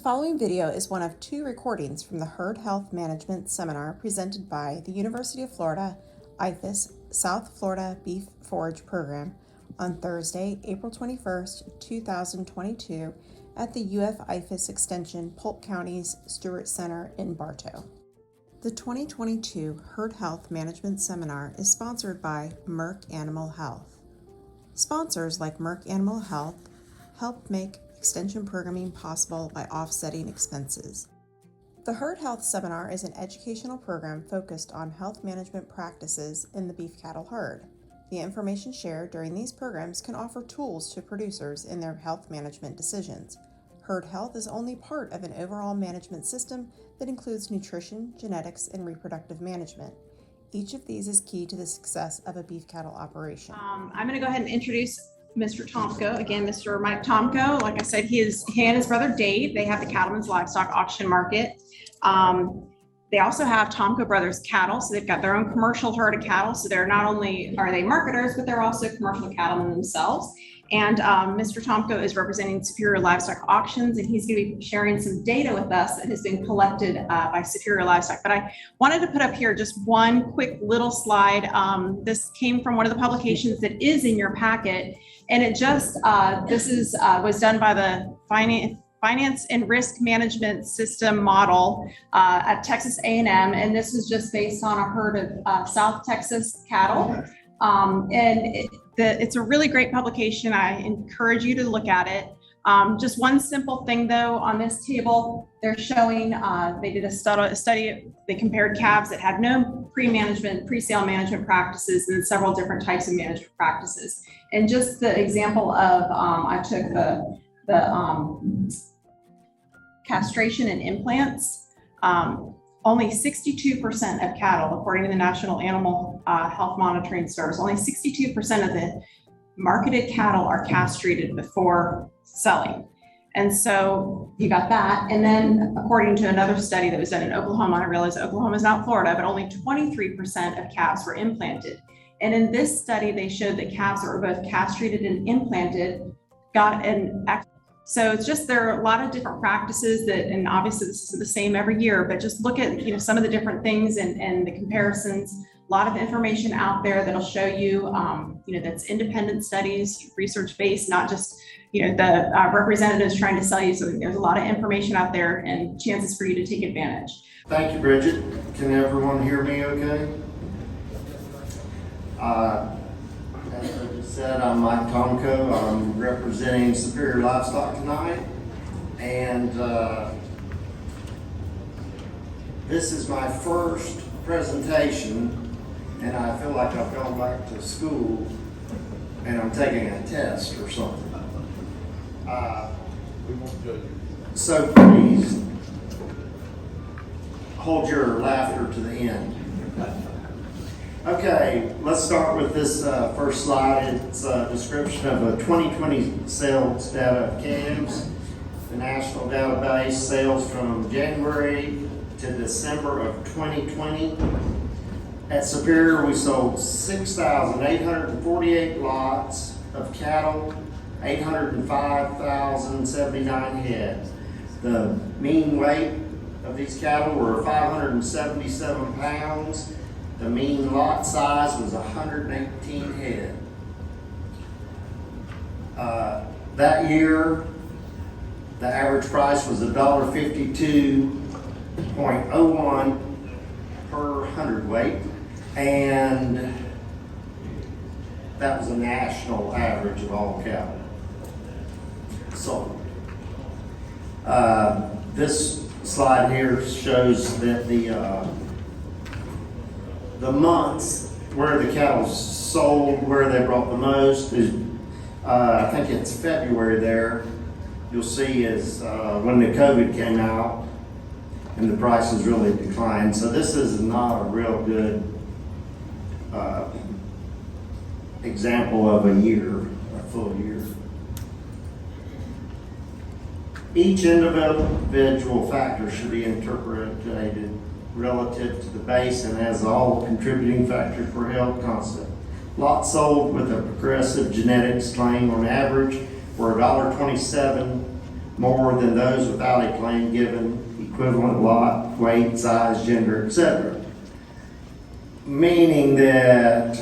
following video is one of 2 recordings from the Herd Health Management Seminar presented by the University of Florida IFAS South Florida Beef Forage Program on Thursday, April 21st, 2022 at the IFAS Extension Polk County's Stuart Center in Bartow. The 2022 Herd Health Management Seminar is sponsored by Merck Animal Health. Sponsors like Merck Animal Health help make extension programming possible by offsetting expenses. The Herd Health Seminar is an educational program focused on health management practices in the beef cattle herd. The information shared during these programs can offer tools to producers in their health management decisions. Herd health is only part of an overall management system that includes nutrition, genetics, and reproductive management. Each of these is key to the success of a beef cattle operation. I'm going to go ahead and introduce Mr. Tomko. Again, Mr. Mike Tomko, like I said, he and his brother Dave, they have the Cattlemen's Livestock Auction Market. They also have Tomko Brothers Cattle, so they've got their own commercial herd of cattle. So they're not only are they marketers, but they're also commercial cattlemen themselves. And Mr. Tomko is representing Superior Livestock Auctions, and he's going to be sharing some data with us that has been collected by Superior Livestock. But I wanted to put up here just one quick little slide. This came from one of the publications that is in your packet, and it just was done by the Finance and Risk Management System model at Texas A&M, and this is just based on a herd of South Texas cattle. It's a really great publication. I encourage you to look at it. Just one simple thing though, on this table, they're showing, they did a study, they compared calves that had no pre-sale management practices and several different types of management practices. And just the example of, I took the castration and implants, only 62% of cattle, according to the National Animal Health Monitoring Service, only 62% of the marketed cattle are castrated before selling. And so you got that. And then according to another study that was done in Oklahoma, I realize Oklahoma is not Florida, but only 23% of calves were implanted. And in this study, they showed that calves that were both castrated and implanted got so it's just, there are a lot of different practices that, and obviously this isn't the same every year, but just look at, some of the different things and the comparisons. A lot of information out there that'll show you, that's independent studies, research-based, not just, the representatives trying to sell you. So there's a lot of information out there and chances for you to take advantage. Thank you, Bridget. Can everyone hear me okay? As I just said, I'm Mike Tomko. I'm representing Superior Livestock tonight, and this is my first presentation, and I feel like I've gone back to school and I'm taking a test or something. We won't judge you. So please hold your laughter to the end. Okay, let's start with this first slide. It's a description of a 2020 sales data of calves. The national database sales from January to December of 2020. At Superior, we sold 6,848 lots of cattle, 805,079 head. The mean weight of these cattle were 577 pounds. The mean lot size was 118 head. That year, the average price was $1.52.01 per hundredweight, and that was a national average of all cattle sold. This slide here shows that the months where the cattle sold, where they brought the most is, I think it's February there. You'll see is when the COVID came out and the prices really declined. So this is not a real good example of a year, a full year. Each individual factor should be interpreted relative to the base and as all contributing factors were held constant. Lots sold with a progressive genetics claim on average were $1.27 more than those without a claim given equivalent lot, weight, size, gender, etc. Meaning that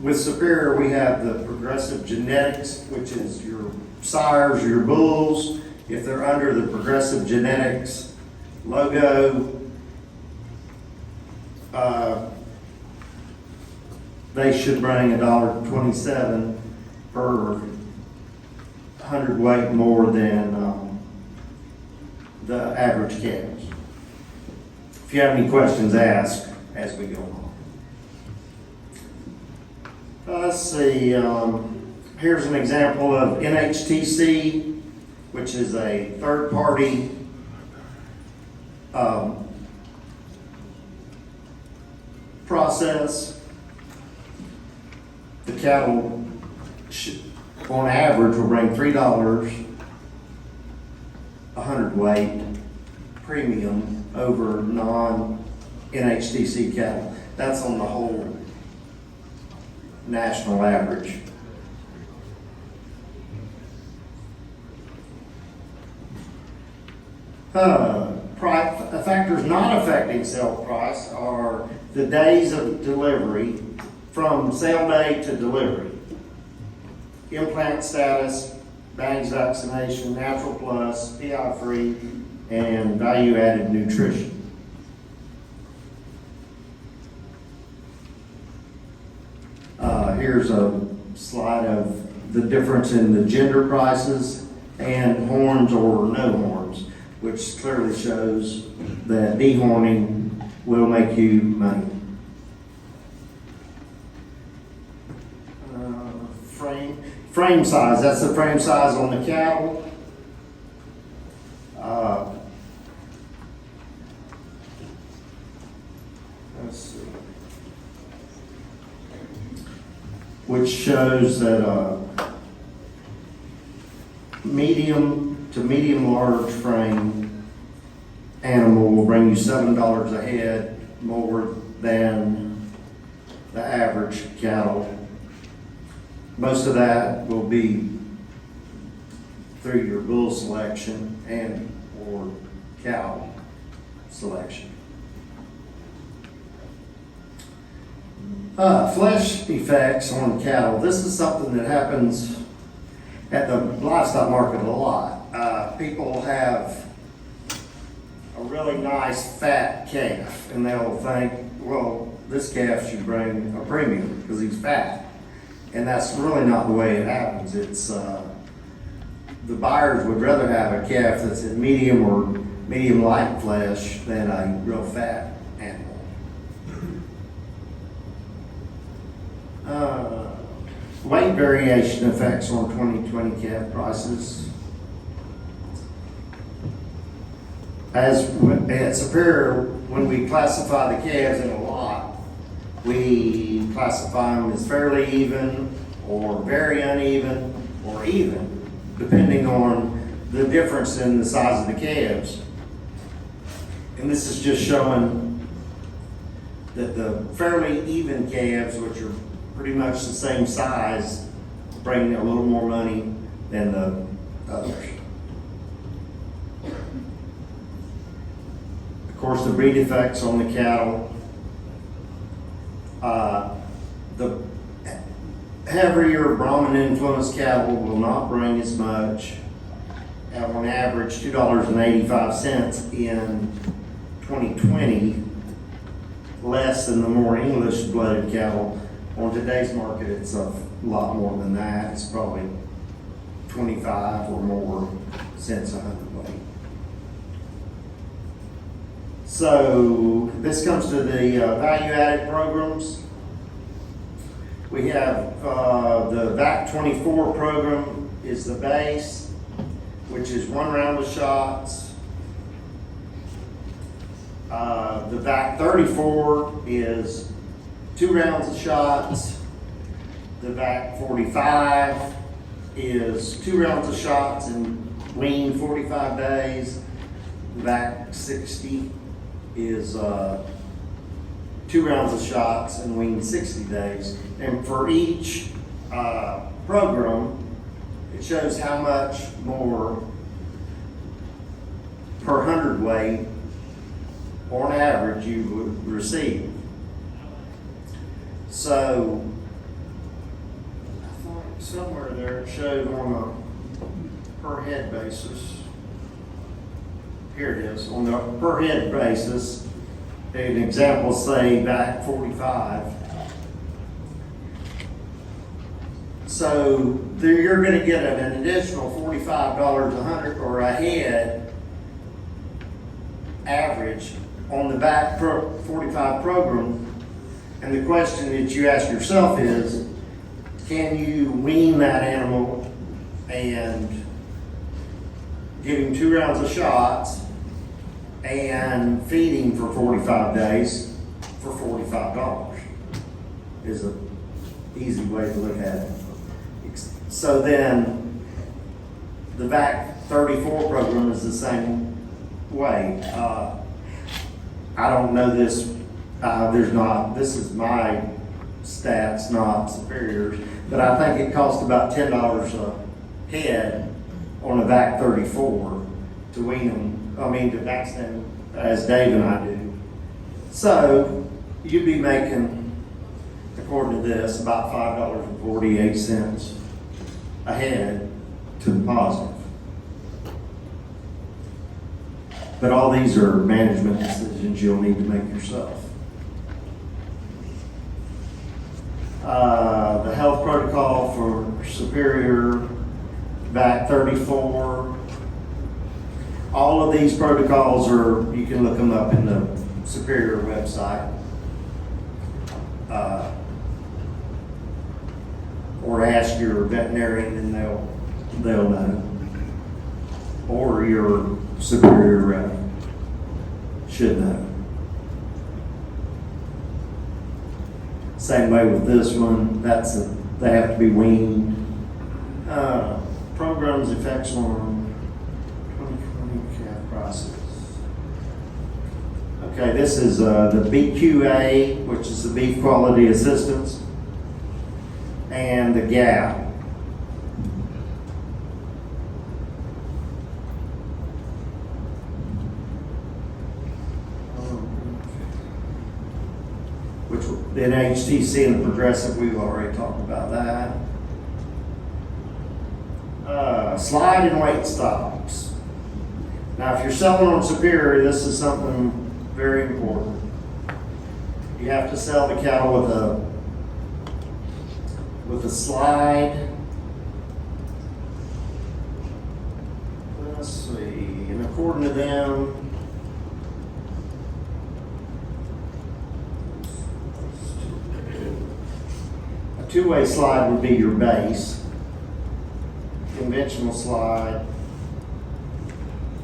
with Superior, we have the progressive genetics, which is your sires, your bulls. If they're under the progressive genetics logo, they should bring $1.27 per hundredweight more than the average calves. If you have any questions, ask as we go on. Let's see, here's an example of NHTC, which is a third-party process. The cattle on average will bring $3 a hundredweight premium over non-NHTC cattle. That's on the whole national average. Factors not affecting sale price are the days of delivery from sale day to delivery, implant status, bags vaccination, natural plus, PI free, and value added nutrition. Here's a slide of the difference in the gender prices and horns or no horns, which clearly shows that dehorning will make you money. Frame size, that's the frame size on the cattle. Let's see. Which shows that medium to medium large frame animal will bring you $7 a head more than the average cattle. Most of that will be through your bull selection and or cow selection. Flesh effects on cattle. This is something that happens at the livestock market a lot. People have a really nice fat calf and they'll think, well, this calf should bring a premium because he's fat. And that's really not the way it happens. It's the buyers would rather have a calf that's at medium or medium light flesh than a real fat animal. Weight variation effects on 2020 calf prices. As at Superior, when we classify the calves in a lot, we classify them as fairly even or very uneven or even, depending on the difference in the size of the calves. And this is just showing that the fairly even calves, which are pretty much the same size, bring a little more money than the others. Of course, the breed effects on the cattle. The heavier Brahman influenced cattle will not bring as much, at on average $2.85 in 2020, less than the more English blooded cattle. On today's market, it's a lot more than that. It's probably 25 or more cents a hundredweight. So this comes to the value-added programs. We have the VAC 24 program is the base, which is 1 round of shots. The VAC 34 is 2 rounds of shots. The VAC 45 is 2 rounds of shots and wean 45 days. The VAC 60 is 2 rounds of shots and wean 60 days. And for each program, It shows how much more per hundredweight on average you would receive. So, I thought somewhere there it showed on a per head basis. Here it is, on the per head basis, an example, say back 45. So there you're gonna get an additional $45 a hundred or a head average on the back 45 program. And the question that you ask yourself is, can you wean that animal and give him 2 rounds of shots and feed him for 45 days for $45 is an easy way to look at it. So then the VAC 34 program is the same way. I don't know this, this is my stats, not Superior's, but I think it costs about $10 a head on a VAC 34 to wean them, to vaccinate them, as Dave and I do. So you'd be making, according to this, about $5.48 a head to the positive. But all these are management decisions you'll need to make yourself. The health protocol for Superior, VAC 34. All of these protocols you can look them up in the Superior website. Or ask your veterinarian and they'll know. Or your Superior rep should know. Same way with this one, they have to be weaned. Programs effects on 2020 calf process. Okay, this is the BQA, which is the Beef Quality Assistance, and the GAP. Which the HTC and the Progressive, we've already talked about that. Slide and weight stops. Now, if you're selling on Superior, this is something very important. You have to sell the cattle with a slide. Let's see, and according to them, a two-way slide would be your base. Conventional slide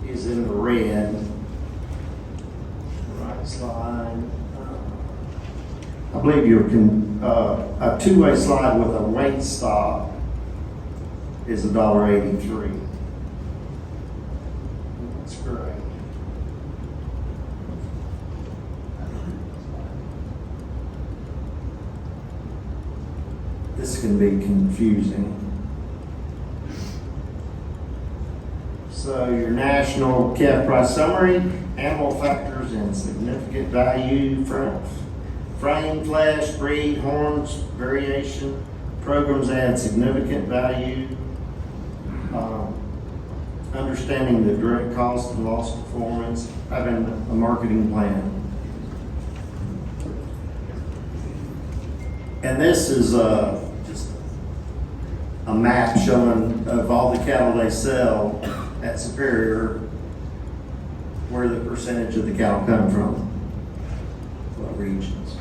is in the red. Right slide. I believe a two-way slide with a weight stop is $1.83. That's great. This can be confusing. So your national calf price summary, animal factors and significant value, frame, flesh, breed, horns, variation, programs add significant value, understanding the direct cost and loss performance, having a marketing plan. And this is just a map showing of all the cattle they sell at Superior, where the percentage of the cattle come from, what regions.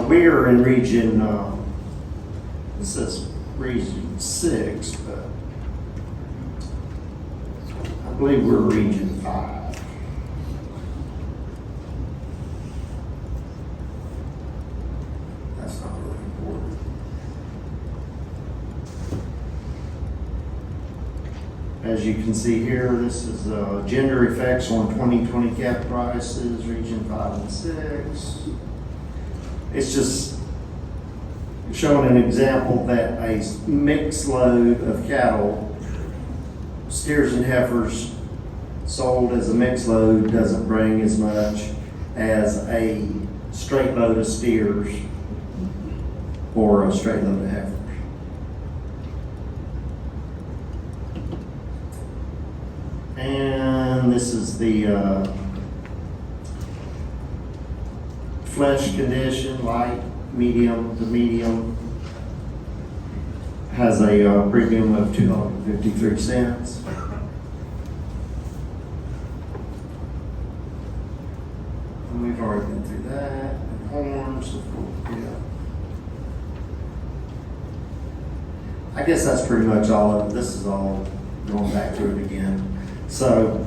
We are in region, this is region 6, but I believe we're region 5. That's not really important. As As you can see here, this is gender effects on 2020 calf prices, region 5 and 6. It's just showing an example that a mixed load of cattle, steers and heifers, sold as a mixed load doesn't bring as much as a straight load of steers or a straight load of heifers. And this is the flesh condition, light, medium. The medium has a premium of $2.53. And we've already been through that. And horns, of course, yeah. I guess that's pretty much all of it. This is all going back to it again. So,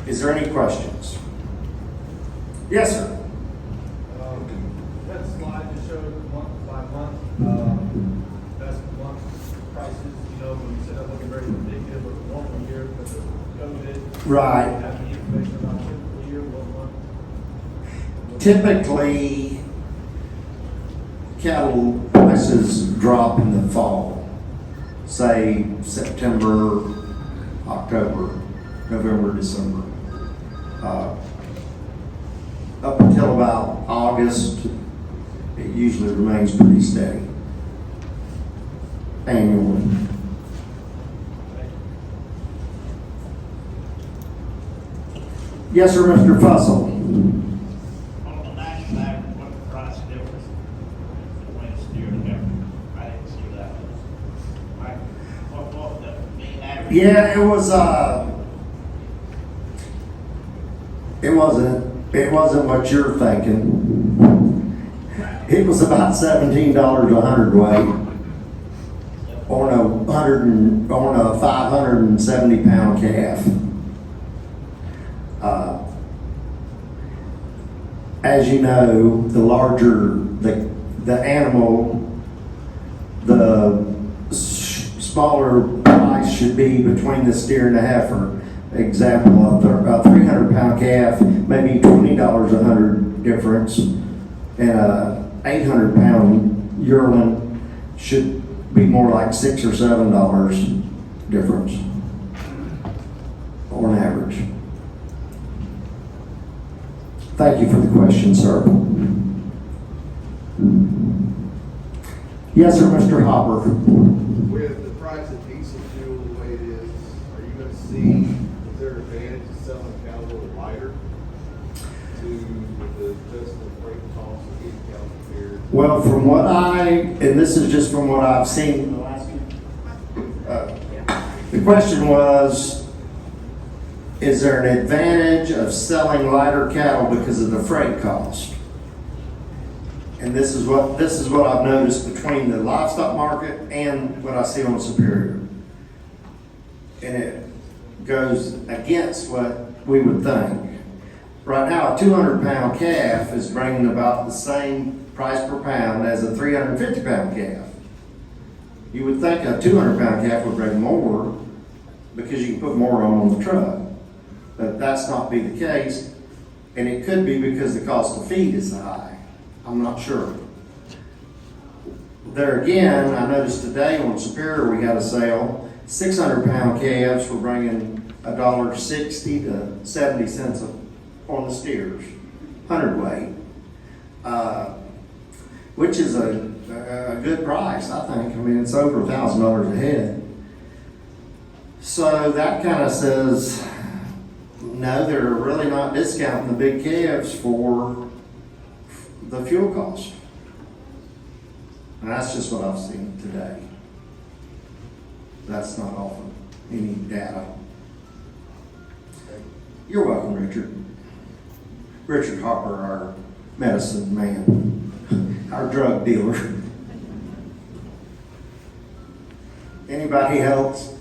is there any questions? Yes, sir. That slide just showed month by month, best month prices, you know, when you said that wasn't very indicative of a normal year because of COVID. Right. Have any information about typical year, what month? Typically, cattle prices drop in the fall, say September, October, November, December. Up until about August, it usually remains pretty steady annually. Yes, sir, Mr. Fussell. On the national average, what the price difference between steer and heifer? I didn't see that. Like, what the mean average? Yeah, it wasn't what you're thinking. It was about $17 a hundredweight on a 570 pound calf. As you know, the larger the animal, the smaller price should be between the steer and the heifer. Example of a 300 pound calf, maybe $20 a hundred difference, and a 800 pound yearling should be more like $6 or $7 difference on average. Thank you for the question, sir. Yes, sir, Mr. Hopper. With the price of diesel fuel the way it is, are you going to see, is there an advantage to selling cattle a little lighter to just the freight costs of getting cattle prepared? Well, and this is just from what I've seen in the last the question was, is there an advantage of selling lighter cattle because of the freight cost? And this is what I've noticed between the livestock market and what I see on Superior. And it goes against what we would think. Right now, a 200 pound calf is bringing about the same price per pound as a 350 pound calf. You would think a 200 pound calf would bring more because you can put more on the truck. But that's not be the case. And it could be because the cost of feed is high. I'm not sure. There again, I noticed today on Superior we had a sale. 600 pound calves were bringing $1.60 to 70 cents on the steers, hundredweight, which is a good price, I think. I mean, it's over $1,000 a head. So that kind of says, no, they're really not discounting the big calves for the fuel cost. And that's just what I've seen today. That's not often any data. You're welcome, Richard. Richard Hopper, our medicine man, our drug dealer. Anybody else?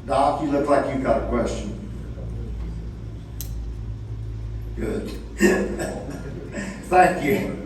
Doc, you look like you've got a question. Good. Thank you.